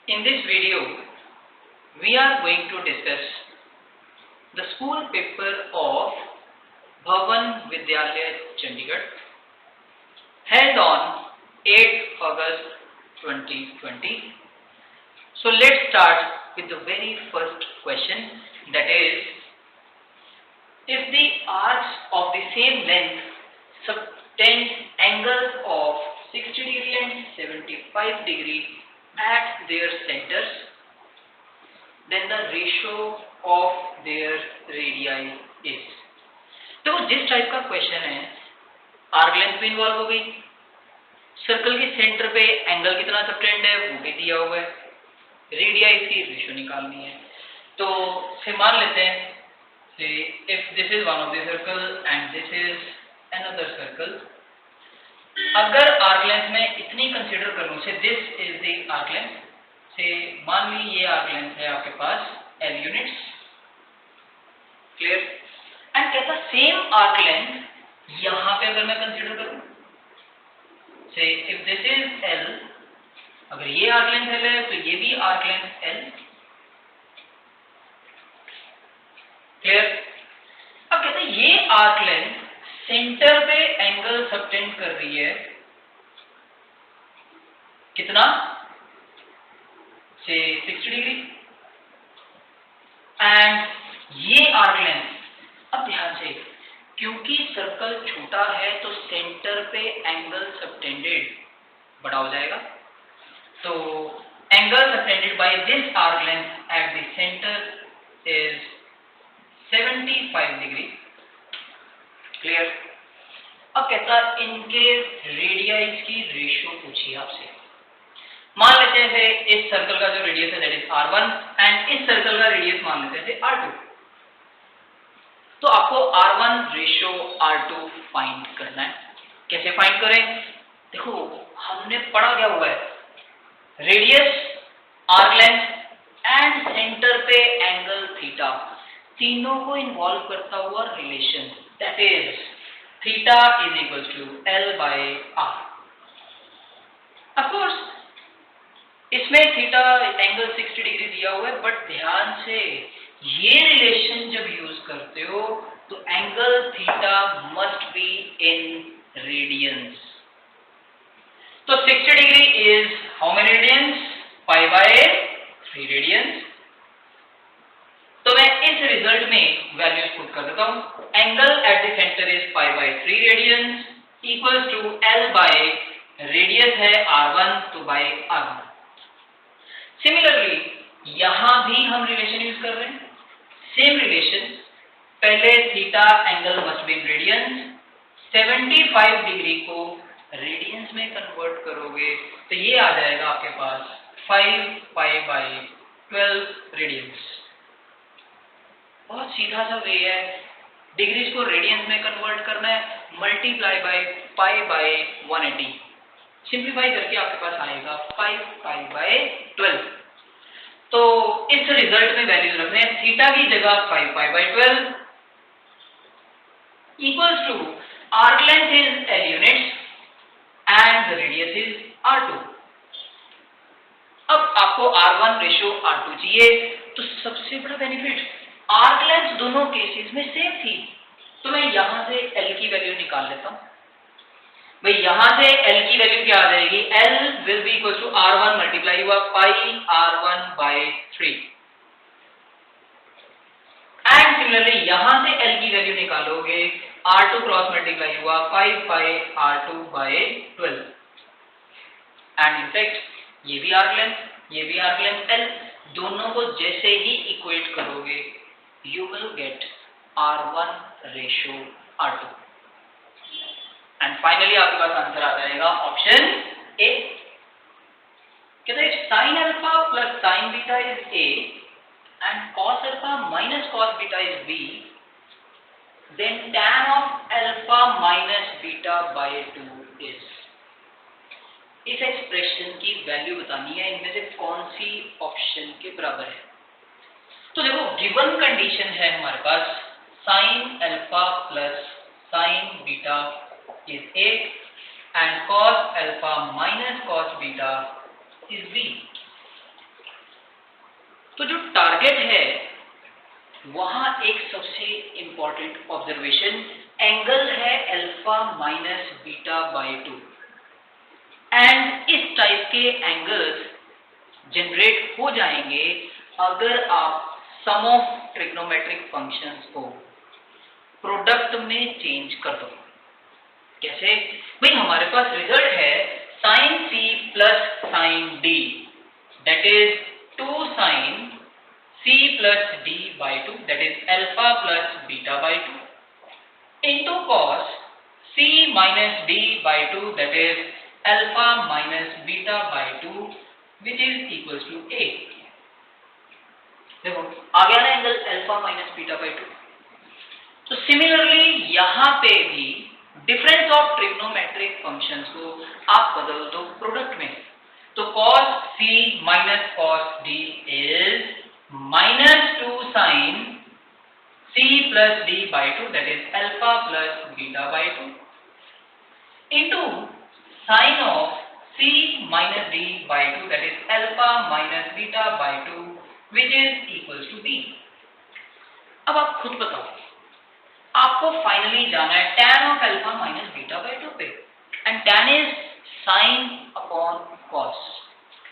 In this video, we are going to discuss the school paper of Bhavan Vidyalaya Chandigarh held on 8th August 2020. So let's start with the very first question, that is, if the arcs of the same length subtend angles of 60 degree and 75 degree at their centers, then the ratio of their radii is. तो जिस type का question है, arc length भी involve हो गई, circle के centre पे angle कितना सबटेंड है वो भी दिया हुआ है, रेडियाई की रेशियो निकालनी है। तो फिर मान लेते हैं if this is one of the circle and this is another circle, अगर आर्क लेंथ में इतनी कंसीडर कर लूं, से this is the arc length, से मान ली ये आर्क लेंथ है आपके पास L यूनिट्स, क्लियर। एंड कहता सेम आर्क लेंथ यहां पे अगर मैं कंसीडर करूं, से इफ दिस इज L, अगर ये आर्क लेंथ L है तो ये भी आर्क लेंथ L, क्लियर। अब कहते हैं ये आर्क लेंथ सेंटर पे एंगल सबटेंड कर रही है कितना, से 60 डिग्री, एंड ये आर्क लेंथ, अब ध्यान से, क्योंकि सर्कल छोटा है तो सेंटर पे एंगल सबटेंडेड बड़ा हो जाएगा, तो angle subtended by this arc length eight the centre is 75 degree, clear. अब कहता इनके रेडियस की रेशियो पूछिए आपसे। मान लेते हैं इस सर्कल का जो रेडियस है दैट इज R1 एंड इस सर्कल का रेडियस मान लेते हैं R2। तो आपको R1 रेशियो R2 फाइंड करना है। कैसे फाइंड करें? देखो हमने पढ़ा क्या हुआ है, radius, arc length and centre पे एंगल थीटा, तीनों को इन्वॉल्व करता हुआ relation, that is theta is equal to L by R। Of course इसमें थीटा एंगल 60 डिग्री दिया हुआ है, बट ध्यान से ये रिलेशन जब यूज करते हो तो angle theta must be in radians. तो 60 डिग्री is how many radians? Pi by 3 radians. तो मैं इस रिजल्ट में वैल्यूज पुट कर देता हूं। Angle at the centre is pi by 3 radians equals to L by radius है R1 तो बाय R1। सिमिलरली यहां भी हम रिलेशन यूज कर रहे हैं, सेम रिलेशन, पहले theta angle must be in radiance, 75 degree को रेडियंस में कन्वर्ट करोगे तो ये आ जाएगा आपके पास 5 पाई बाय 12 रेडियंस। बहुत सीधा सा वे है, डिग्रीज को रेडियंस में कन्वर्ट करना है, multiply by pi by 180, simplify करके आपके पास आएगा 5 पाई बाय 12। तो इस रिजल्ट में वैल्यूज रख रहे हैं, थीटा की जगह 5 pi by 12 equals to arc length is L units and the radius is R2। अब आपको R1 रेशियो R2 चाहिए, तो सबसे बड़ा बेनिफिट, आर्क लेंथ दोनों केसेस में सेम थी, तो मैं यहां से L की वैल्यू निकाल लेता हूं। भाई यहां से L की वैल्यू क्या आ जाएगी? L will be equal to R1 multiply हुआ pi R1 bye 3, and similarly यहां से L की वैल्यू निकालोगे, R2 क्रॉस मल्टीप्लाई हुआ 5 bye R2 bye 12, and in fact ये भी आर्क लेंथ, ये भी आर्क लेंथ L, दोनों को जैसे ही इक्वेट करोगे you will get R1 ratio R2, and finally आपके पास आंसर आ जाएगा ऑप्शन ए। कहते हैं sine alpha plus sine beta is a and cos alpha minus cos beta is b, then tan of alpha minus beta by 2 is. इस expression की value बतानी है, इनमें से कौन सी ऑप्शन के बराबर है। तो देखो गिवन कंडीशन है हमारे पास sine alpha plus sine beta is A and cos alpha minus cos beta is B. तो जो टारगेट है वहां एक सबसे इंपॉर्टेंट ऑब्जर्वेशन एंगल है alpha minus beta by 2 and इस टाइप के एंगल्स जनरेट हो जाएंगे अगर आप सम ऑफ ट्रिग्नोमेट्रिक फंक्शंस को प्रोडक्ट में चेंज कर दो। कैसे? भाई हमारे पास रिजल्ट है sin c plus sin d that is 2 sin c plus d by 2 that is alpha plus beta by 2 into cos c minus d by 2 that is alpha minus beta by 2 which is equals to a। देखो आ गया ना angle alpha minus beta by 2। तो similarly यहां पे भी difference of trigonometric functions को आप बदल दो प्रोडक्ट में। तो cos c minus cos d is minus 2 sin c plus d by 2 that is alpha plus beta by 2 into sine of c minus d by 2 that is alpha minus beta by 2 which is equals to b। अब आप खुद बताओ, आपको finally जाना है tan of alpha minus beta by 2 पे and tan is sine upon cos.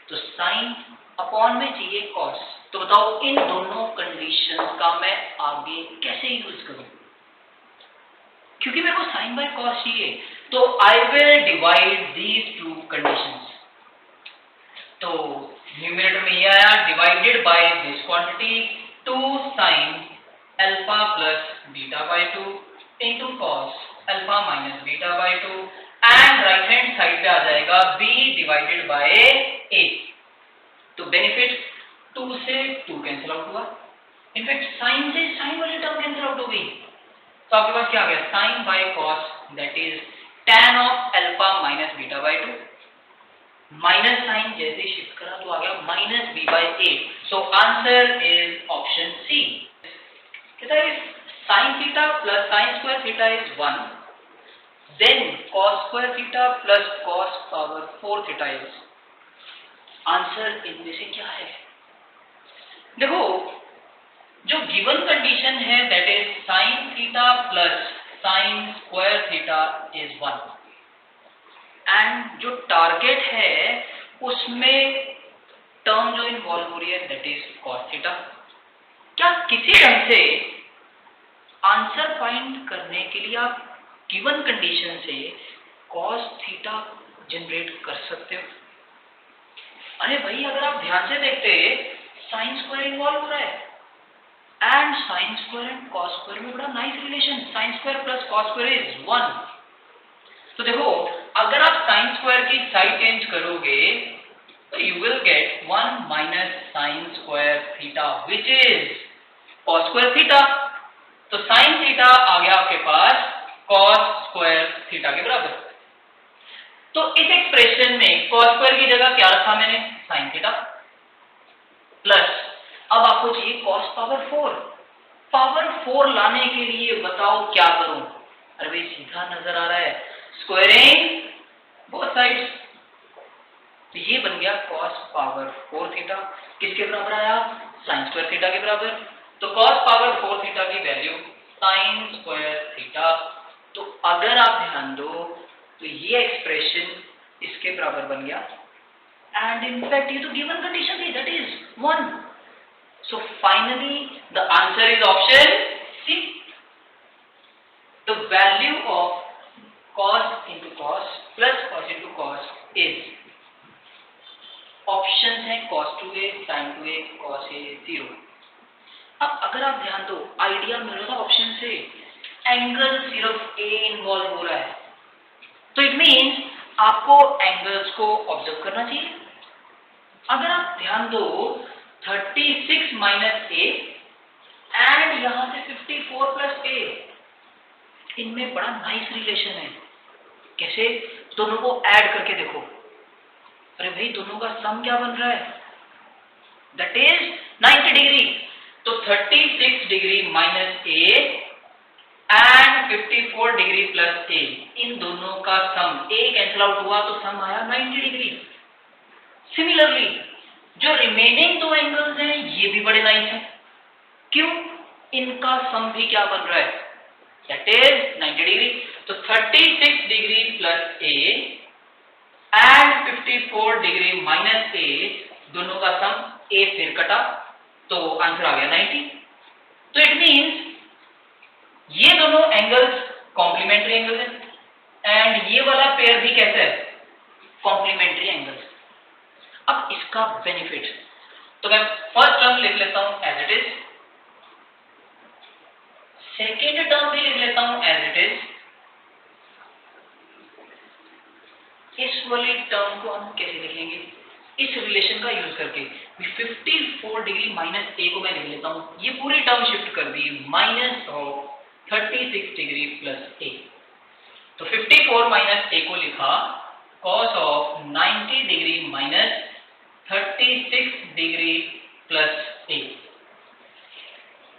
तो sine upon में चाहिए कॉस। तो बताओ इन दोनों कंडीशंस का मैं आगे कैसे यूज करूं? क्योंकि मेरे को साइन बाय कॉस चाहिए तो I will divide these two conditions. तो न्यूमरेटर में ये आया divided by this quantity 2 sin alpha plus beta by 2 into cos alpha minus beta by 2 and right hand side पे आ जाएगा b डिवाइडेड बाय a। तो benefit 2 से 2 cancel out हुआ, in fact sign से साइन वाली टर्म कैंसिल आउट हो गई। तो आपके पास क्या आ गया sign by cos that is tan of alpha minus beta by 2 minus sine जैसे शिफ्ट करा तो आ गया minus b by a। So answer is option C. कहता है sin theta plus sin square theta is 1 then cos square theta plus cos power 4 theta is. Answer इनमें से क्या है? देखो जो गिवन कंडीशन है that is sin theta plus sin square theta is 1 and जो टारगेट है उसमें टर्म जो इन्वॉल्व हो रही है दैट इज cos थीटा। क्या किसी ढंग से आंसर फाइंड करने के लिए आप गिवन कंडीशन से cos थीटा जनरेट कर सकते हो? अरे भाई अगर आप ध्यान से देखते साइन स्क्वायर इन्वॉल्व हो रहा है and sine square and cos square में बड़ा nice relation, sine square plus cos square is 1। तो देखो अगर आप साइन स्क्वायर की साइड चेंज करोगे तो you will get 1 minus sine square theta which is cos square theta. तो साइन थीटा आ गया आपके पास cos स्क्वायर थीटा के बराबर। तो इस एक्सप्रेशन में cos स्क्वायर की जगह क्या रखा मैंने साइन थीटा प्लस अब आपको चाहिए cos पावर 4। पावर 4 लाने के लिए बताओ क्या करूं? अरे भाई सीधा नजर आ रहा है स्क्वायरिंग बोथ साइड्स। तो ये बन गया cos पावर 4 थीटा किसके बराबर आया साइन स्क्वायर थीटा के बराबर। तो cos पावर 4 थीटा की वैल्यू साइन स्क्वायर थीटा। तो अगर आप ध्यान दो तो ये एक्सप्रेशन इसके बराबर बन गया एंड इनफैक्ट ये तो गिवन कंडीशन थी that is 1। So finally the answer is option C. The value of cos into cos plus cos into cos is option है cos 2a sin 2a cos a 0। अब अगर आप ध्यान दो idea मिल रहा था ऑप्शन से एंगल सिर्फ a इन्वॉल्व हो रहा है तो इट मीन्स आपको एंगल्स को ऑब्जर्व करना चाहिए। अगर आप ध्यान दो 36 माइनस a एंड यहां से 54 प्लस a इनमें बड़ा नाइस रिलेशन है। कैसे? दोनों को ऐड करके देखो। अरे भाई दोनों का सम क्या बन रहा है दैट इज 90 डिग्री। तो 36 degree minus a and 54 degree plus a इन दोनों का सम a कैंसिल आउट हुआ तो सम आया 90 डिग्री। सिमिलरली जो रिमेनिंग दो एंगल्स हैं ये भी बड़े नाइस हैं। क्यों? इनका सम भी क्या बन रहा है, दैट इज 90 डिग्री। तो 36 degree plus A and 54 degree minus A, दोनों का सम ए फिर कटा, तो आंसर आ गया 90। तो इट मीन्स ये दोनों एंगल्स कॉम्प्लीमेंट्री एंगल्स हैं एंड ये वाला पेयर भी कैसा है, कॉम्प्लीमेंट्री एंगल्स। अब इसका बेनिफिट, तो मैं फर्स्ट टर्म लिख लेता हूं as it is, second term भी लिख लेता हूं एज इट इज। इस वाली टर्म को हम कैसे लिखेंगे, इस रिलेशन का यूज करके 54 डिग्री माइनस ए को मैं लिख लेता हूं, ये पूरी टर्म शिफ्ट कर दी minus of 36 degree plus A. तो 54 माइनस ए को लिखा cos of 90 degree minus 36 degree plus A.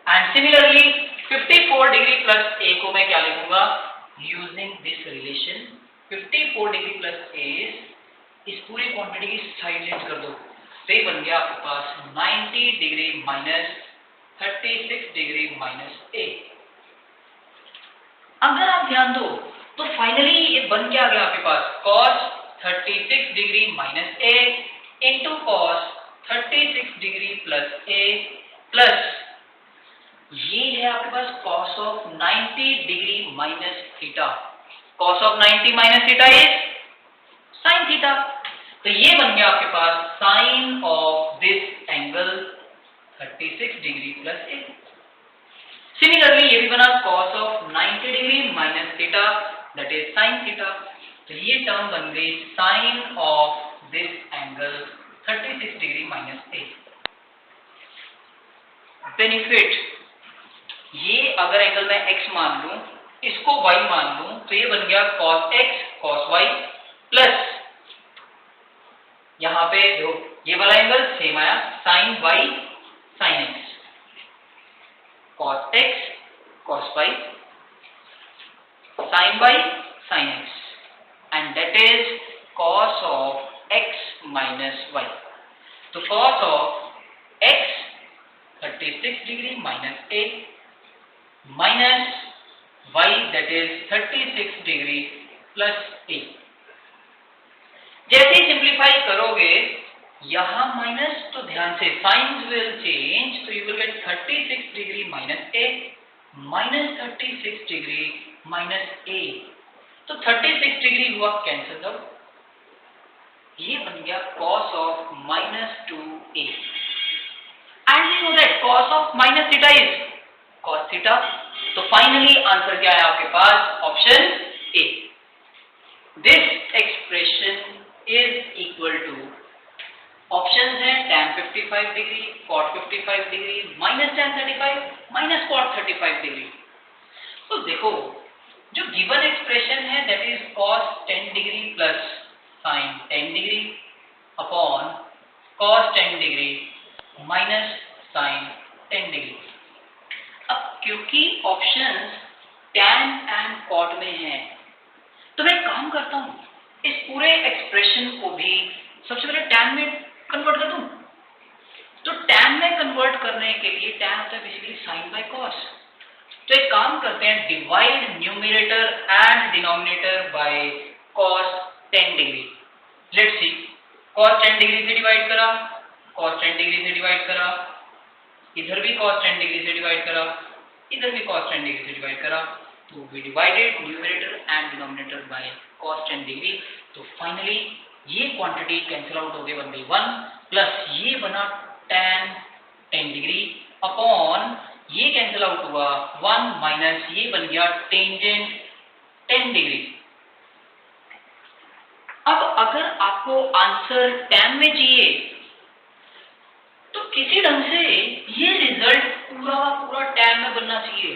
And similarly 54 degree plus A को मैं क्या लिखूंगा, using this relation 54 degree plus A, इस पूरी क्वांटिटी की साइड लेंथ कर दो, तो ये बन गया आपके पास 90 डिग्री माइनस 36 डिग्री माइनस ए। अगर आप ध्यान दो तो फाइनली ये बन क्या गया आपके पास, cos 36 डिग्री माइनस ए इंटू cos 36 डिग्री प्लस ए प्लस ये है आपके पास cos of 90 degree minus theta. cos of 90 minus theta is sin theta, तो ये बन गया आपके पास sin of this angle 36 degree plus A. Similarly ये भी बना cos of 90 degree minus theta that is sin theta, तो ये टर्म बन गई sin of this angle 36 degree minus A. Benefit, ये अगर एंगल मैं x मान लूं, इसको y मान लूं, तो ये बन गया cos x cos y plus यहां पे जो ये वाला एंगल सेम आया sin y sin x, cos x cos y sin y sin x and that is cos of x minus y। तो cos of x 36 degree minus a minus y that is 36 degree plus a। जैसे ही simplify करोगे यहां minus, तो ध्यान से science will change, तो you will gate 36 degree minus a minus 36 degree minus a, तो 36 degree हुआ कैंसिल आउट, ये बन गया cos of minus 2a and we know that cos of minus theta is cos theta. तो finally answer क्या है आपके पास, option A. This expression is equal to, options हैं tan 55 degree, cot 55 degree, minus tan 35, minus cot 35 degree. तो देखो जो given expression है that is cos 10 degree plus sin 10 degree upon cos 10 degree minus sin 10 degree. अब क्योंकि options tan and cot में हैं, तो मैं काम करता हूं, इस पूरे एक्सप्रेशन को भी सबसे पहले tan में कन्वर्ट कर दूं। तो tan में कन्वर्ट करने के लिए tan होता है बेसिकली sin बाय cos। तो एक काम करते हैं, divide numerator and denominator by cos 10 degree. Let's see, cos 10 degree से डिवाइड करा, cos 10 डिग्री से डिवाइड करा, इधर भी cos 10 डिग्री से डिवाइड करा, इधर भी cos 10 डिग्री से डिवाइड करा, तो we divided numerator and denominator by cos 10 degree. तो फाइनली ये क्वांटिटी कैंसिल आउट हो गई, बन गई 1 प्लस ये बना tan 10 डिग्री अपॉन ये कैंसिल आउट हुआ 1 माइनस ये बन गया टेंजेंट 10 डिग्री। अब अगर आपको आंसर tan में चाहिए तो किसी ढंग से ये रिजल्ट पूरा पूरा tan में बनना चाहिए।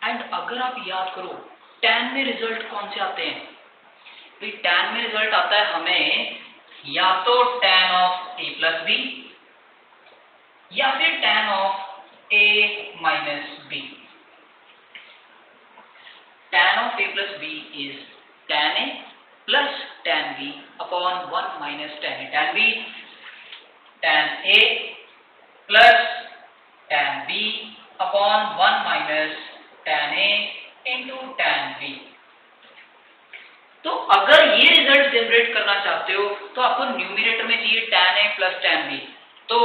एंड अगर आप याद करो tan में रिजल्ट कौन से आते हैं, तो tan में रिजल्ट आता है हमें या तो tan of a plus b या फिर tan of a minus b. tan of a plus b is tan a plus tan b upon 1 minus tan a tan b। tan A plus tan B upon 1 minus tan A into tan B। तो अगर ये result generate करना चाहते हो तो आपको numerator में चाहिए tan A plus tan B, तो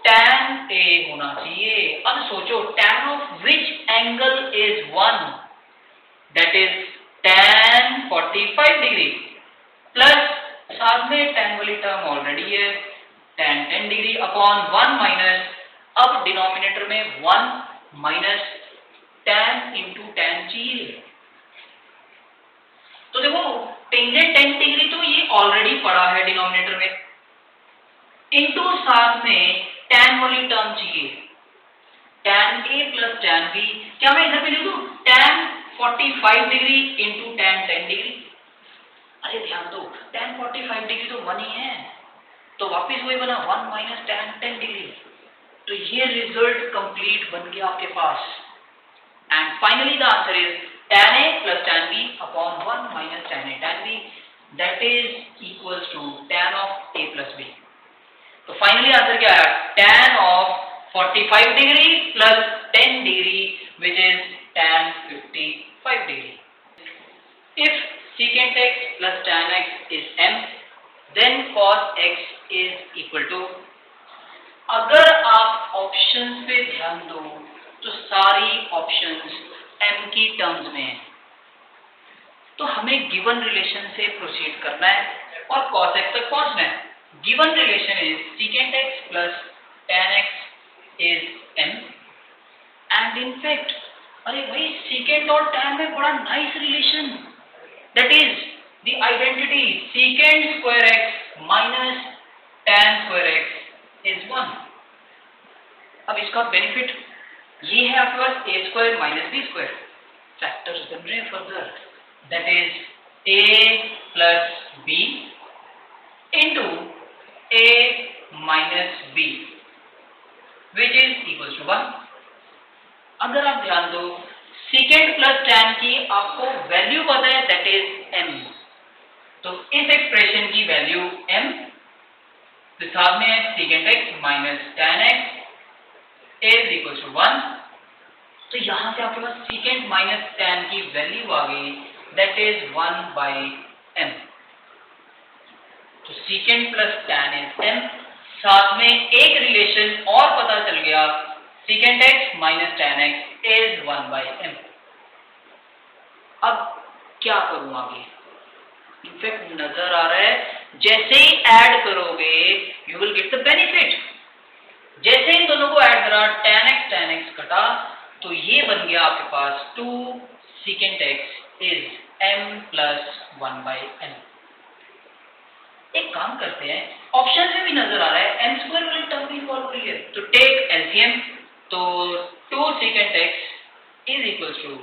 tan A होना चाहिए। अब सोचो tan of which angle is 1, that is tan 45 degree plus साथ में tan वाली टर्म ऑलरेडी है tan 10 डिग्री अपॉन 1 माइनस, अब डिनोमिनेटर में 1 माइनस tan इंटू tan चाहिए। तो देखो टेंजेंट 10 डिग्री तो ये ऑलरेडी पड़ा है डिनोमिनेटर में, इनटू साथ में tan वाली टर्म चाहिए tan A plus tan B। क्या मैं इधर पे लिख दूं tan 45 degree into tan 10 degree? अरे ध्यान दो tan 45 डिग्री तो 1 ही है, तो वापिस वही बना 1 माइनस tan 10 डिग्री। तो ये रिजल्ट कंप्लीट बन गया आपके पास। And finally the answer is tan A plus tan B upon 1 minus tan A tan B, that is equals to tan of A plus B। तो फाइनली आंसर क्या आया tan of 45 degree plus 10 degree which is tan 55 degree. If secant x plus tan x is m, then cos x is equal to, अगर आप options पे ध्यान दो तो सारी ऑप्शंस m की टर्म्स में है, तो हमें गिवन रिलेशन से प्रोसीड करना है और cos x तक पहुंचना है। Given relation is secant x plus tan x is m, and in fact अरे भाई secant और tan में बड़ा nice relation, that is the identity secant square x minus tan square x is 1। अब इसका बेनिफिट ये है आपके पास a square minus b square, factors बन रहे हैं further, that is a plus b into a minus b which is equal to 1। अगर आप ध्यान दो secant प्लस tan की आपको वैल्यू पता है, दैट इज m, तो इस एक्सप्रेशन की वैल्यू m, तो साथ में secant x minus tan x is equals to 1। तो यहां से आपके पास secant माइनस tan की वैल्यू आ गई, दैट इज 1 बाई m। तो secant plus tan is m, साथ में एक रिलेशन और पता चल गया secant x minus tan x is 1 by m। अब क्या करूं आगे? इनफैक्ट नजर आ रहा है जैसे ही ऐड करोगे you will get the benefit. जैसे इन दोनों को ऐड करा tan x कटा, तो ये बन गया आपके पास 2 secant x is m plus 1 by m। एक काम करते हैं, ऑप्शन में भी नजर आ रहा है m स्क्वायर वाली टर्म भी इन्वॉल्व हो रही है, तो टेक एलसीएम, तो 2 secant x is equals to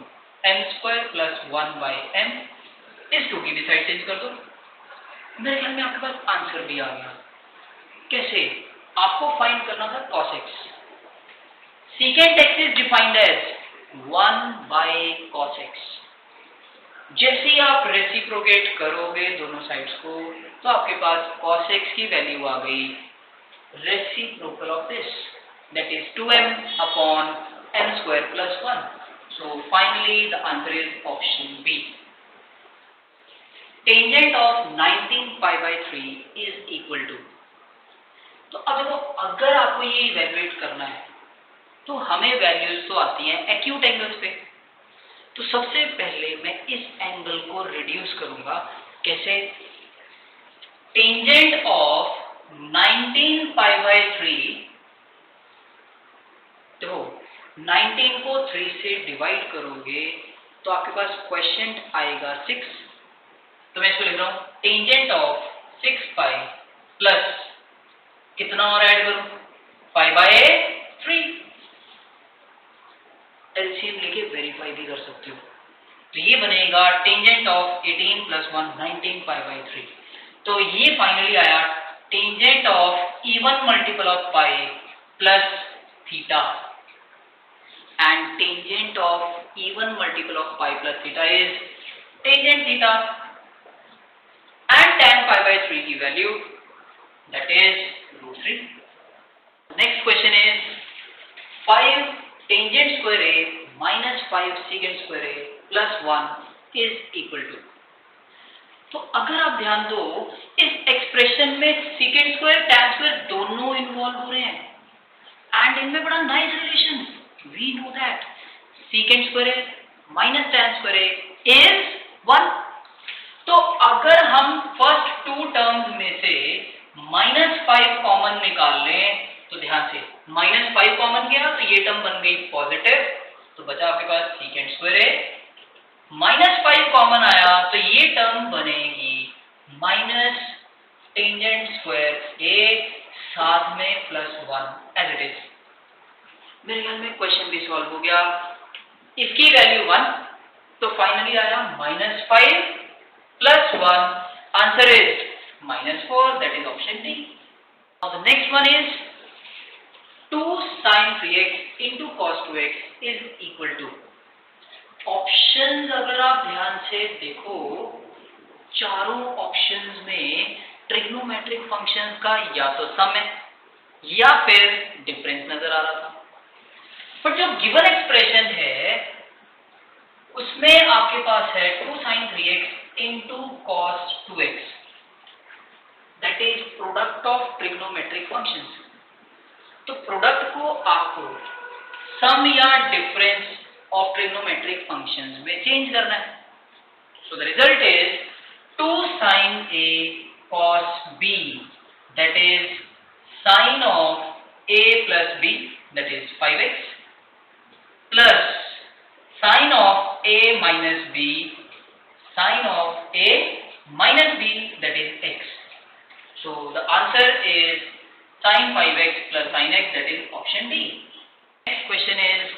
m square plus 1 by m। इस 2 की भी साइड चेंज कर दो, मेरे ख्याल में आपके पास आंसर भी आ गया। कैसे? आपको फाइंड करना था cos x। secant x is defined as 1 by cos x। जैसे ही आप रेसिप्रोकेट करोगे दोनों साइड्स को, तो आपके पास cos x की वैल्यू आ गई reciprocal of this, that is 2m upon m square plus 1। So finally the answer is option B. Tangent of 19 pi by 3 is equal to, तो अब देखो अगर आपको ये इवैल्यूएट करना है तो हमें वैल्यूज तो आती हैं एक्यूट एंगल्स पे। तो सबसे पहले मैं इस एंगल को रिड्यूस करूंगा। कैसे? टेंजेंट ऑफ 19 पाई बाई 3, देखो 19 को 3 से डिवाइड करोगे तो आपके पास क्वेश्चन आएगा 6, तो मैं इसको लिख रहा हूं टेंजेंट ऑफ 6 पाई प्लस कितना और ऐड करूं 5 बाई 3। एलसीएम लेके वेरीफाई भी कर सकते हो, तो ये बनेगा tangent of 18 plus 1 19 pi by 3। तो ये फाइनली आया tangent of even multiple of pi plus theta, and tangent of even multiple of pi plus theta is tangent theta, and tan pi by 3 की value that is √3। Next question is 5 tangent square a minus 5 secant square a plus 1 is equal to। तो अगर आप ध्यान दो इस expression में secant square tan square दोनों involve हो रहे हैं एंड इनमें बड़ा nice relation. We know that secant square a minus tan square a is 1। तो अगर हम फर्स्ट टू टर्म्स में से -5 कॉमन निकाल लें तो ध्यान से -5 कॉमन गया तो ये टर्म बन गई पॉजिटिव, तो बचा आपके पास secant square a। -5 कॉमन आया तो ये टर्म बनेगी माइनस टेंजेंट स्क्वायर a साथ में +1 एज इट इज। मेरे ख्याल में क्वेश्चन भी सॉल्व हो गया। इसकी वैल्यू 1 तो फाइनली आया -5 plus 1, answer is -4, that is option D. Now the next one is 2 sin 3x into cos 2x is equal to। Options अगर आप ध्यान से देखो चारों ऑप्शंस में ट्रिग्नोमेट्रिक फंक्शंस का या तो सम है या फिर डिफरेंस नजर आ रहा था, पर जो गिवन एक्सप्रेशन है उसमें आपके पास है 2 sin 3x into cos 2x, that is product of trigonometric functions। तो प्रोडक्ट को आपको सम या डिफरेंस ऑफ ट्रिग्नोमेट्रिक फंक्शंस में चेंज करना है। So the result is 2 sin a cos b, that is sin of a plus b, that is 5x, plus sin of a minus b, sin of a minus b, that is x। So the answer is sin 5x plus sin x, that is option D। Next question is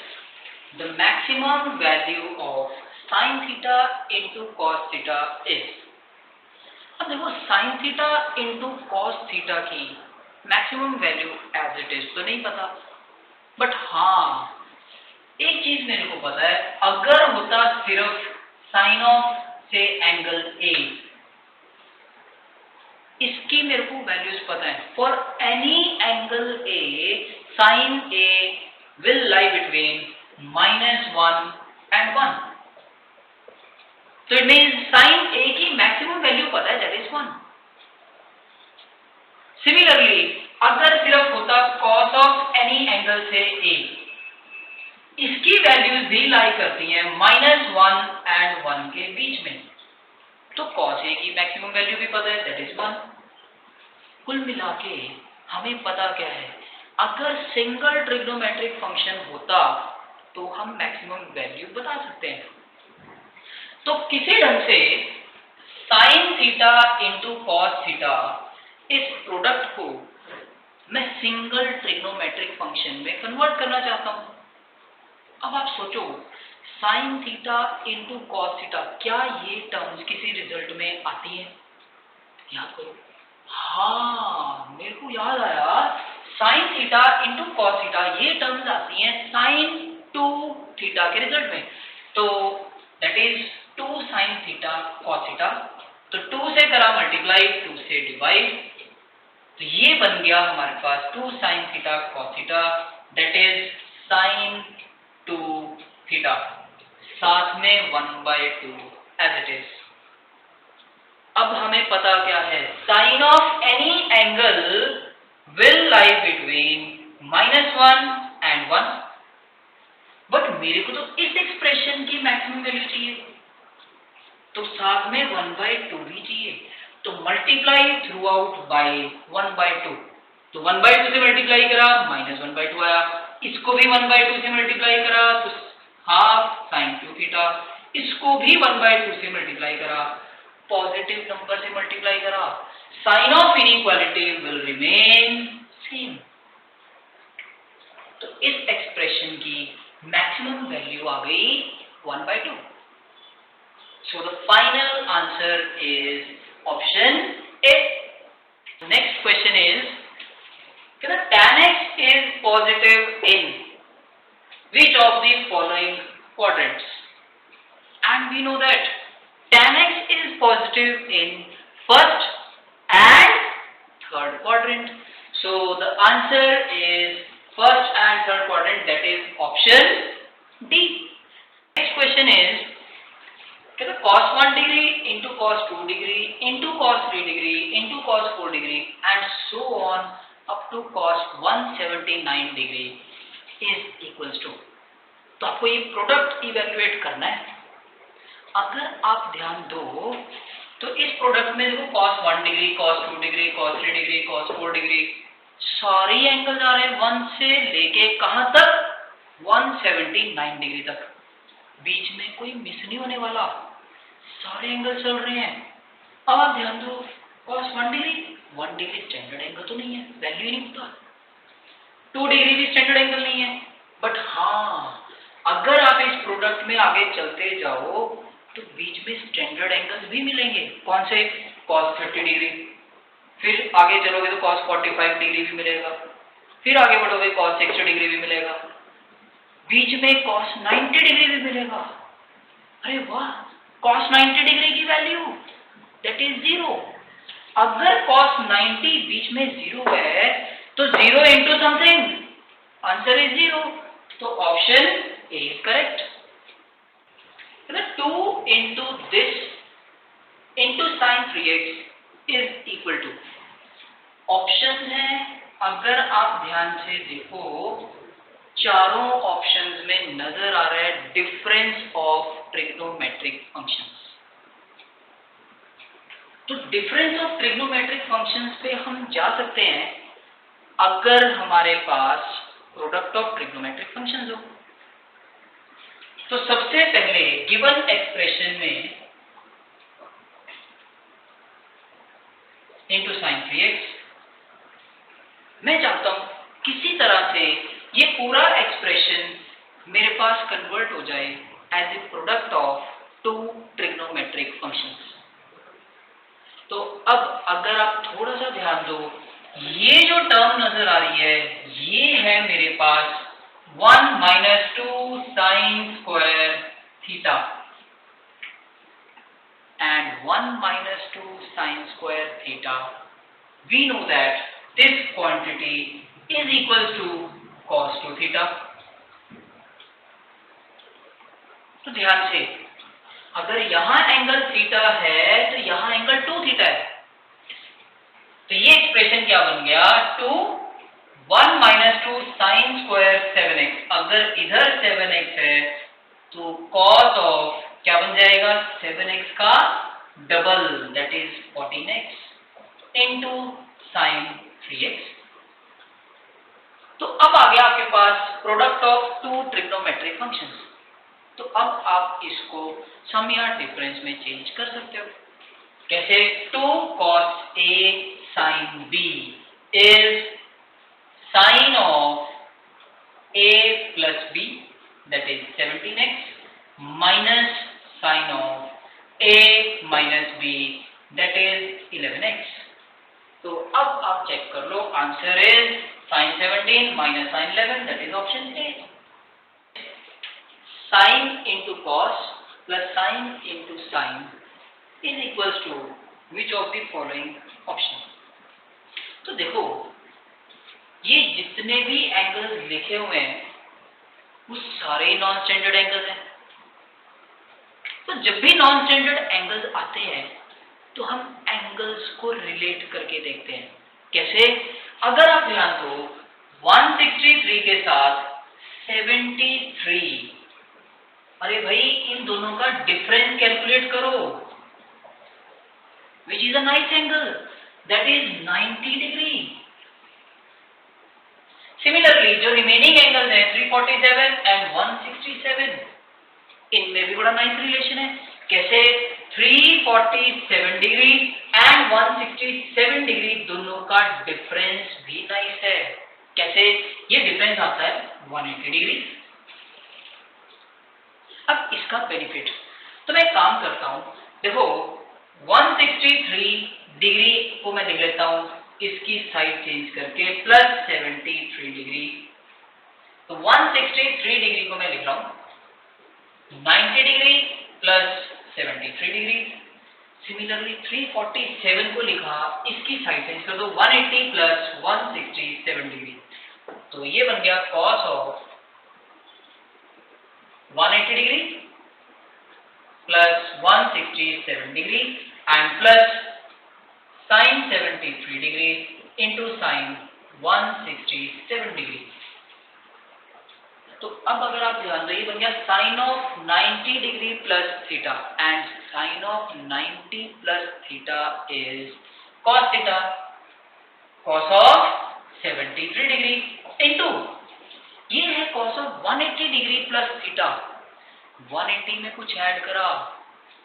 the maximum value of sin theta into cos theta is। अब देखो sin theta into cos theta की maximum value as it is तो नहीं पता, but हाँ एक चीज मेरे को पता है, अगर होता सिर्फ साइन ऑफ से एंगल ए, इसकी मेरे को वैल्यूज पता है। For any angle A sine A will lie between -1 and 1। तो इट मीन्स साइन ए की मैक्सिमम वैल्यू पता है, दैट इज 1। सिमिलरली अगर सिर्फ होता कॉस ऑफ एनी एंगल से ए, इसकी वैल्यूज भी लाई करती हैं -1 and 1 के बीच में, तो cos a की मैक्सिमम वैल्यू भी पता है, दैट इज 1। कुल मिला के हमें पता क्या है, अगर सिंगल ट्रिग्नोमेट्रिक फंक्शन होता तो हम मैक्सिमम वैल्यू बता सकते हैं। तो किसी ढंग से sin theta into cos theta इस प्रोडक्ट को मैं सिंगल ट्रिग्नोमेट्रिक फंक्शन में कन्वर्ट करना चाहता हूं। अब आप सोचो sin theta into cos theta, क्या ये टर्म्स किसी रिजल्ट में आती है? याद करो। हाँ मेरे को याद आया, sin theta into cos theta ये टर्म्स आती हैं sin 2 थीटा के रिजल्ट में, तो that is 2 sin theta cos theta. तो 2 से करा मल्टीप्लाई, 2 से डिवाइड, तो ये बन गया हमारे पास 2 sin theta cos theta, that is sin 2 theta, साथ में 1/2 एज इट इज। अब हमें पता क्या है, sine of any angle will lie between -1 and 1, but मेरे को तो इस एक्सप्रेशन की मैक्सिमम वैल्यू चाहिए, तो साथ में 1/2 भी चाहिए, तो मल्टीप्लाई थ्रू आउट बाई 1/2, तो 1/2 से मल्टीप्लाई करा -1/2 आया, इसको भी 1/2 से मल्टीप्लाई करा तो हाफ sin 2 थीटा, इसको भी 1/2 से मल्टीप्लाई करा, पॉजिटिव नंबर से मल्टीप्लाई करा, sine of inequality will remain same. तो इस एक्सप्रेशन की मैक्सिमम वैल्यू आ गई 1/2। So the final answer is option A. Next question is tan x is positive in which of the following quadrants? And we know that tan x is positive in first and third quadrant. So the answer is first and third quadrant, that is option D. Next question is cos 1 degree into cos 2 degree into cos 3 degree into cos 4 degree and so on up to cos 179 degree is equals to, तो आपको ये product evaluate करना है। अगर आप ध्यान दो तो इस प्रोडक्ट में देखो cos 1 degree, cos 2 degree, cos 3 degree, cos 4 degree, सारी एंगल्स आ रहे हैं 1 से लेके कहां तक, 179 डिग्री तक। बीच में कोई मिस नहीं होने वाला, सारे एंगल चल रहे हैं। अब आप ध्यान दो, cos 1 डिग्री स्टैंडर्ड एंगल तो नहीं है, वैल्यू ही नहीं पता। 2 डिग्री भी स्टैंडर्ड एंगल नहीं है, बट हाँ अगर आप इस प्रोडक्ट में आगे चलते जाओ तो बीच में स्टैंडर्ड एंगल्स भी मिलेंगे। कौन से, cos 30 डिग्री, फिर आगे चलोगे तो cos 45 डिग्री भी मिलेगा, फिर आगे बढ़ोगे cos 60 डिग्री भी मिलेगा, बीच में cos 90 डिग्री भी मिलेगा। अरे वाह, cos 90 डिग्री की वैल्यू दैट इज 0। अगर cos 90 बीच में 0 है तो 0 इंटू समथिंग, आंसर इज 0। तो option A is correct. 2 into this into sin 3x is equal to, option है अगर आप ध्यान से देखो चारों ऑप्शंस में नजर आ रहा है डिफरेंस ऑफ ट्रिग्नोमेट्रिक फंक्शंस। तो डिफरेंस ऑफ ट्रिग्नोमेट्रिक फंक्शंस पे हम जा सकते हैं अगर हमारे पास प्रोडक्ट ऑफ ट्रिग्नोमेट्रिक फंक्शंस हो। तो सबसे पहले गिवन एक्सप्रेशन में इंटू sin 3x, मैं चाहता हूं किसी तरह से ये पूरा एक्सप्रेशन मेरे पास कन्वर्ट हो जाए as a product of 2 trigonometric functions. तो अब अगर आप थोड़ा सा ध्यान दो, ये जो टर्म नजर आ रही है ये है मेरे पास 1 minus 2 sin square theta and 1 minus 2 sin square theta. We know that this quantity is equals to cos 2 theta. तो ध्यान से, अगर यहां एंगल थीटा है तो यहां एंगल 2 थीटा है, तो ये एक्सप्रेशन क्या बन गया, 1 minus 2 sin square 7x। अगर इधर 7x है तो cos ऑफ क्या बन जाएगा, 7x का double that is 14x into sin 3x। तो अब आ गया आपके पास प्रोडक्ट ऑफ 2 ट्रिग्नोमेट्रिक फंक्शंस। तो अब आप इसको सम या डिफरेंस में चेंज कर सकते हो। कैसे, 2 cos a sin b is sin of a plus b that is 17x minus sin of a minus b that is 11x। तो अब आप चेक कर लो, answer is sin 17 minus sin 11 that is option A। sin into cos plus sin into sin is equals to which of the following option। तो देखो ये जितने भी angles लिखे हुए हैं वो सारे नॉन स्टैंडर्ड एंगल्स हैं। तो जब भी नॉन स्टैंडर्ड एंगल्स आते हैं तो हम एंगल्स को रिलेट करके देखते हैं। कैसे, अगर आप ध्यान दो 163 के साथ 73, अरे भाई इन दोनों का डिफरेंस कैलकुलेट करो, which is a nice angle that is 90 degree. Similarly जो रिमेनिंग एंगल्स हैं 347 एंड 167, इनमें भी बड़ा नाइस रिलेशन है। कैसे, 347 डिग्री एंड 167 डिग्री दोनों का डिफरेंस भी नाइस है। कैसे, ये डिफरेंस आता है 180 डिग्री। अब इसका बेनिफिट, तो मैं काम करता हूं, देखो 163 डिग्री को मैं लिख लेता हूं इसकी साइड चेंज करके प्लस 73 डिग्री। तो 163 डिग्री को मैं लिख रहा हूं 90 डिग्री प्लस 73 डिग्री। सिमिलरली 347 को लिखा, इसकी साइड चेंज कर दो, 180 प्लस 167 डिग्री, तो ये बन गया cos of 180 degree plus 167 degree and plus sin 73 degree into sin 167 degree. तो अब अगर आप ध्यान दो, ये बन गया sin of 90 degree plus theta and sin of 90 plus theta is cos theta, cos of 73 degree into ये है cos of 180 degree plus theta, 180 में कुछ ऐड करा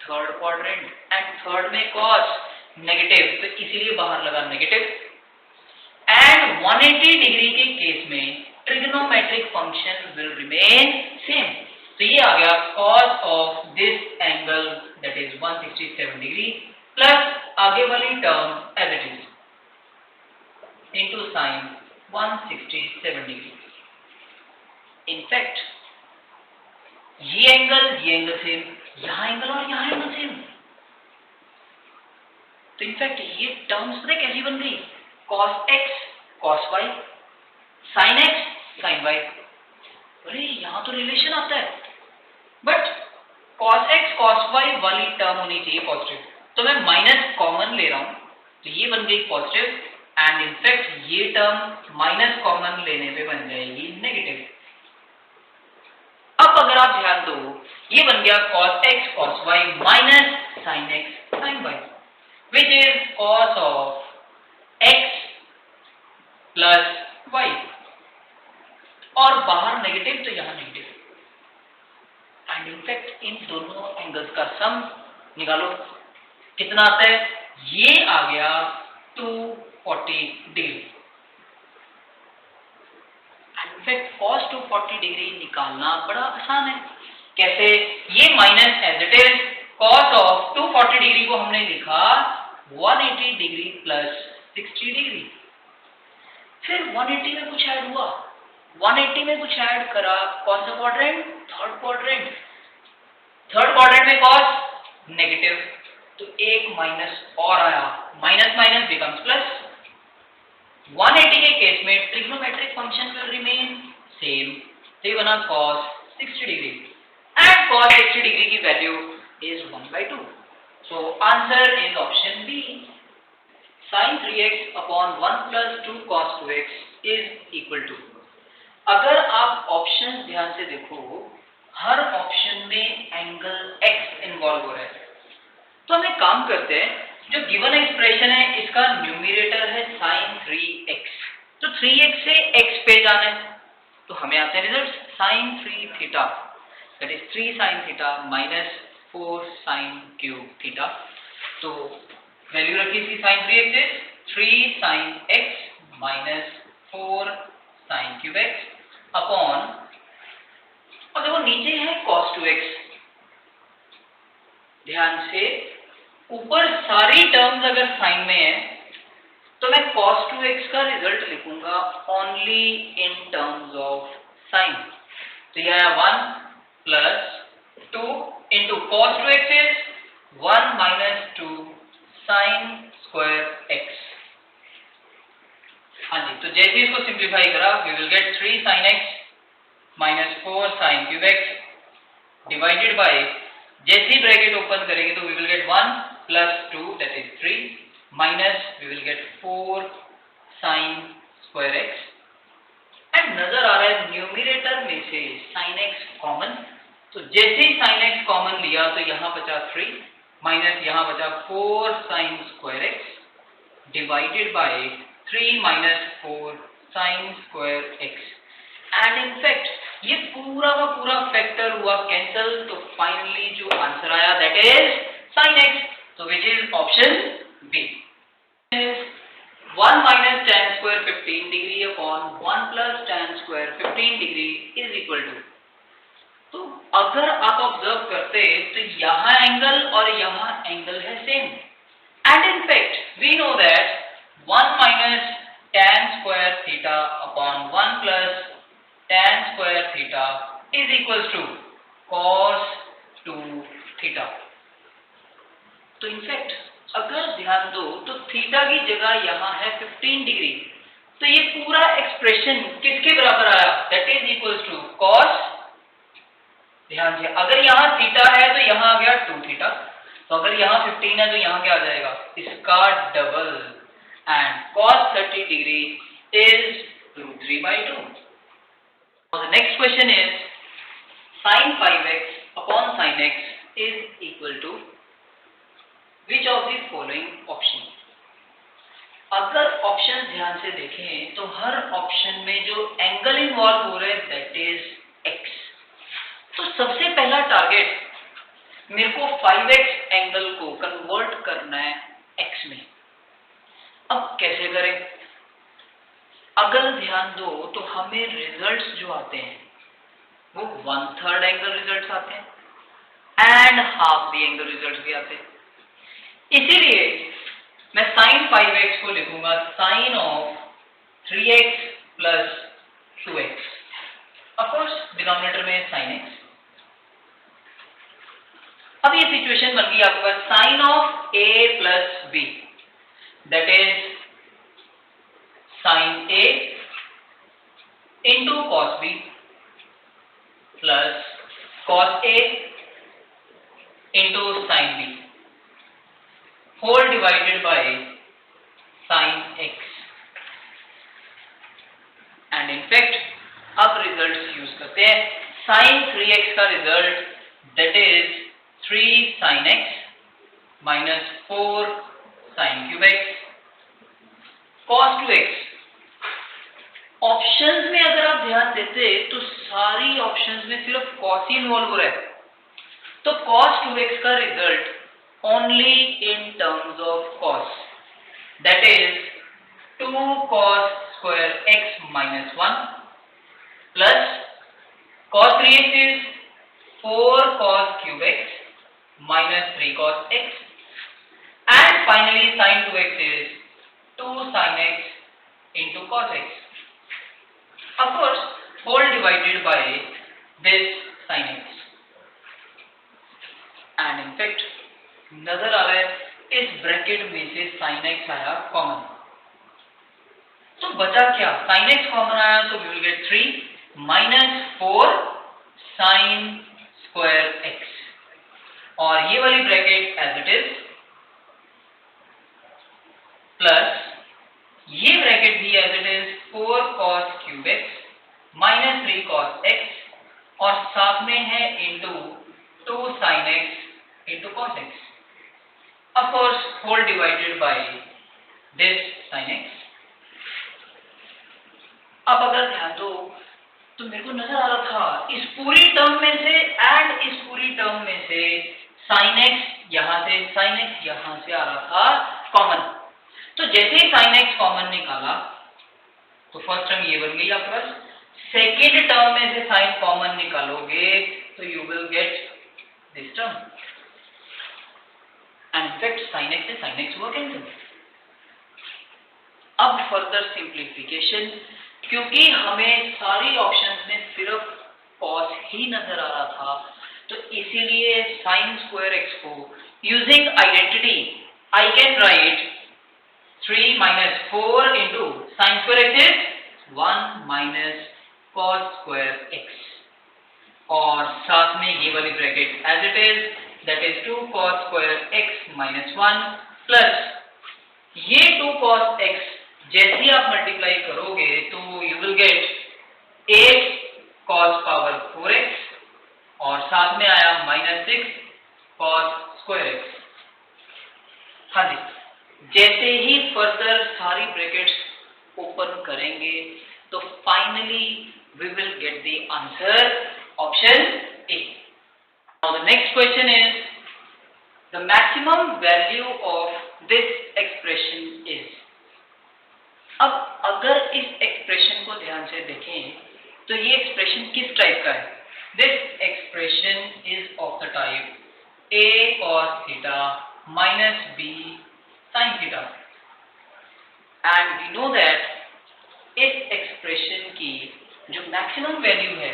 थर्ड क्वाड्रेंट एंड थर्ड में cos नेगेटिव, तो इसीलिए बाहर लगा नेगेटिव, एंड 180 डिग्री के केस में trigonometric function will remain same, तो ये आ गया cos of this angle that is 167 degree plus आगे वाली term as it is into sin 167 degree. In fact ये एंगल सेम, यहां एंगल और यहां एंगल सेम, तो इनफैक्ट ये टर्म्स पता कैसी बन गई, cos x cos y, sin x sin y। अरे यहां तो रिलेशन आता है, but cos x cos y वाली टर्म होनी चाहिए पॉजिटिव, तो मैं माइनस कॉमन ले रहा हूं, तो ये बन गई पॉजिटिव एंड इनफैक्ट ये टर्म माइनस कॉमन लेने पे बन जाएगी नेगेटिव। अब अगर आप ध्यान दो, ये बन गया cos x cos y minus sin x sin y, which is cos of x plus y, और बाहर नेगेटिव तो यहां नेगेटिव, एंड इनफैक्ट इन दोनों एंगल्स का सम निकालो, कितना आता है, ये आ गया 240 डिग्री। इनफैक्ट cos 240 डिग्री निकालना बड़ा आसान है, कैसे, ये minus as it is cos of 240 degree को हमने लिखा 180 डिग्री प्लस 60 डिग्री, फिर 180 में कुछ ऐड हुआ, 180 में कुछ ऐड करा, कौन सा quadrant, third quadrant, third quadrant में cos नेगेटिव, तो एक माइनस और आया, माइनस माइनस बिकम्स प्लस, 180 के केस में trigonometric function will remain same, तो ये बना cos 60 degree and cos 60 degree की value is 1/2, so answer is option B, sin 3x upon 1 plus 2 cos 2x is equal to, अगर आप option ध्यान से देखो, हर ऑप्शन में एंगल x इन्वॉल्व हो रहा है, तो हम एक काम करते हैं, जो गिवन एक्सप्रेशन है इसका न्यूमरेटर है sin 3x, तो 3x से x पे जाना है, तो हमें आते हैं result sin 3 theta that is 3 sin theta minus 4 sin cube theta, तो वैल्यू रखी इसकी sin 3x is 3 sin x minus 4 sin cube x upon, और देखो नीचे है cos 2x, ध्यान से ऊपर सारी टर्म्स अगर साइन में है तो मैं cos 2x का रिजल्ट लिखूंगा only in terms of sine, तो यह है 1 plus 2 into cos 2x is 1 minus 2 sine square x। हाँ जी, तो जैसे इसको सिंप्लीफाई करा we will get 3 sin x minus 4 sin cube x divided by, जैसे ही ब्रैकेट ओपन करेंगे तो we will get 1 plus 2 that is 3 minus we will get 4 sin square x, and नजर आ रहा है न्यूमरेटर में से sin x कॉमन, तो जैसे ही sin x कॉमन लिया तो यहाँ बचा 3 माइनस यहाँ बचा 4 sin square x divided bye 3 minus 4 sin square x, and in fact ये पूरा का पूरा फैक्टर हुआ कैंसल, तो फाइनली जो आंसर आया दैट इज sin x, तो which is option B, 1 minus tan square 15 degree upon 1 plus tan square 15 degree is equal to, तो अगर आप ऑब्जर्व करते तो यहाँ एंगल और यहाँ एंगल है same, and in fact we know that 1 minus tan square theta upon 1 plus tan square theta is equals to cos 2 theta, तो इनफैक्ट अगर ध्यान दो तो थीटा की जगह यहाँ है 15 डिग्री, तो ये पूरा एक्सप्रेशन किसके बराबर आया, that is equals to cos, ध्यान दिया अगर यहाँ थीटा है तो यहाँ आ गया 2 थीटा, तो अगर यहाँ 15 है तो यहाँ क्या आ जाएगा, इसका double, and cos 30 degree is √3/2. Now the next question is sin 5x upon sin x is equal to which of the following option. अगर ऑप्शन ध्यान से देखें तो हर ऑप्शन में जो एंगल इन्वॉल्व हो रहा है दैट इज x. तो सबसे पहला टारगेट मेरे को 5x एंगल को कन्वर्ट करना है x में. अब कैसे करें, अगर ध्यान दो तो हमें रिजल्ट्स जो आते हैं वो 1/3 एंगल रिजल्ट्स आते हैं and half the angle results भी आते हैं. इसीलिए मैं sin 5x को लिखूंगा sin of 3x plus 2x, of course denominator में sin x. अब ये सिचुएशन बन गई आपके पास sin of a plus b, that is sin a into cos b plus cos a into sin b whole divided by sin x. And in fact अब result use करते हैं. sin 3x का result that is 3 sin x minus 4 sin cube x cos 2x. Options में अगर आप ध्यान देते तो सारी ऑप्शंस में सिर्फ cos ही इन्वॉल्व हो रहा है, तो cos 2x का result only in terms of cos, that is 2 cos square x minus 1 plus cos 3x is 4 cos cube x minus 3 cos x, and finally sin 2x is 2 sin x into cos x, of course whole divided by this sin x. and in fact नजर आ रहा है इस bracket में से sin x आया common, तो बचा क्या, sin x कॉमन आया तो we will get 3 minus 4 sin square x, और ये वाली bracket as it is plus ये ब्रैकेट भी as it is 4 cos cube x minus 3 cos x, और साथ में है into 2 sin x into cos x, of course whole divided by this sin x. अब अगर ध्यान दो तो मेरे को नजर आ रहा था इस पूरी टर्म में से एंड इस पूरी टर्म में से sin x यहां से sin x यहां से आ रहा था कॉमन, तो जैसे ही sin x कॉमन निकाला तो फर्स्ट टर्म ये बन गई आपके पास, सेकेंड टर्म में से sin कॉमन निकालोगे तो you will get this term, and in fact sin x से sin x हुआ कैंसिल. अब फर्दर सिंप्लीफिकेशन, क्योंकि हमें सारी ऑप्शंस में सिर्फ cos ही नजर आ रहा था, तो इसीलिए sin square x को using identity I can write 3 minus 4 into sin square x is 1 minus cos square x, और साथ में ये वाली bracket as it is that is 2 cos square x minus 1 plus ये 2 cos x जैसे ही आप multiply करोगे तो you will gate 8 cos power 4x, और साथ में आया minus 6 cos square x. हाँ जी, जैसे ही फर्दर सारी ब्रैकेट्स ओपन करेंगे तो finally we will get the answer option A. Now the next question is the maximum value of this expression is. अब अगर इस एक्सप्रेशन को ध्यान से देखें तो ये एक्सप्रेशन किस टाइप का है, this expression is of the type a cos theta minus b sin theta, and we know that इस एक्सप्रेशन की जो मैक्सिमम वैल्यू है,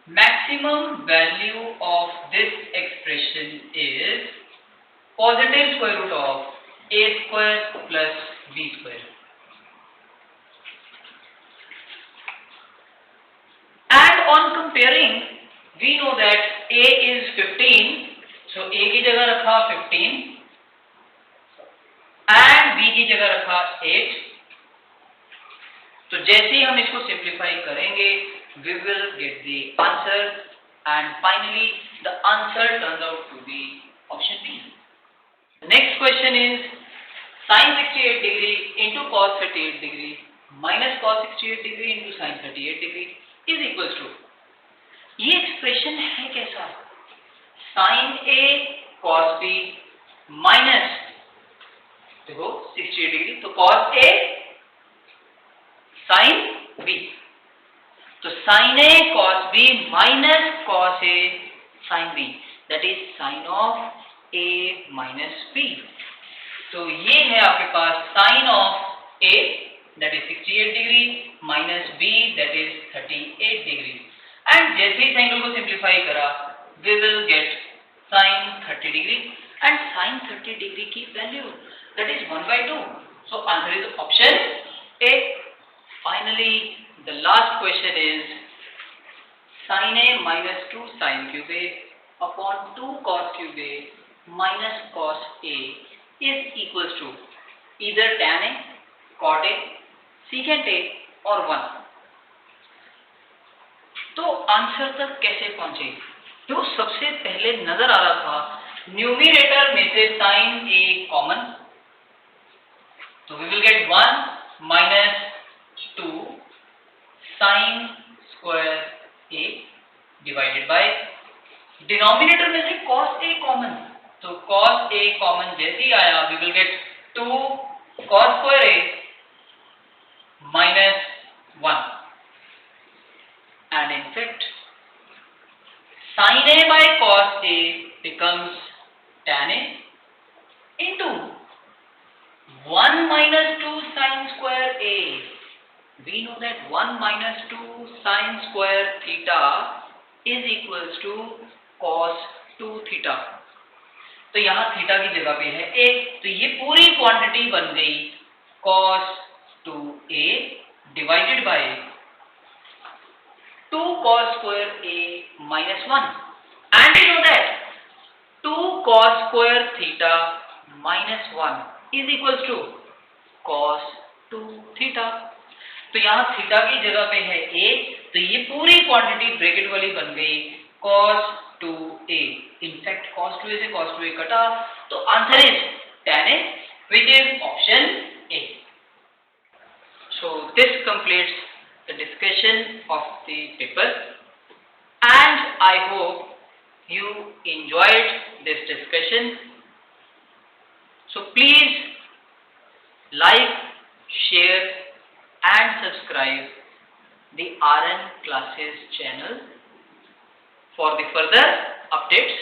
maximum value of this expression is positive square root of a square plus b square. And on comparing, we know that a is 15, so a की जगह रखा 15 and b की जगह रखा 8. तो जैसे ही हम इसको सिंप्लीफाई करेंगे, we will get the answer, and finally the answer turns out to be option B. Next question is sin 68 degree into cos 38 degree minus cos 68 degree into sin 38 degree is equals to, ये expression है कैसा, sin A cos B minus, देखो 68 degree, तो cos A sin B, तो sin A cos B minus cos A sin B, that is sin of A minus B. तो ये है आपके पास sin of A, that is 68 degree minus B, that is 38 degree. And जैसे ही angle को simplify करा, we will get sin 30 degree, and sin 30 degree की value that is 1/2. So answer is option A. Finally, the last question is sin A minus 2 sin cube A upon 2 cos cube A minus cos A is equals to either tan A, cot A, secant A or 1. तो answer तक कैसे पहुंचे? तो सबसे पहले नजर आ रहा था न्यूमरेटर में से sin A कॉमन, तो we will get 1 minus 2 sin square A divided by denominator में से cos A कॉमन, तो cos A कॉमन जैसे ही आया, we will get 2 cos square A minus 1. And in fact, sin A by cos A becomes tan A into 1 minus 2 sin square A. We know that 1 minus 2 sin square theta is equals to cos 2 theta. तो यहाँ theta की जगह पे है A, तो ये पूरी quantity बन गई cos 2A divided by 2 cos square A minus 1, and you know that 2 cos square theta minus 1 is equals to cos 2 theta. तो यहाँ थीटा की जगह पे है A, तो ये पूरी क्वांटिटी ब्रैकेट वाली बन गई cos 2A. In fact cos 2A से cos 2A कटा, तो answer is tan A, which is option A. So this completes the discussion of the paper, and I hope you enjoyed this discussion. So please like, share and subscribe the RN Classes channel for the further updates.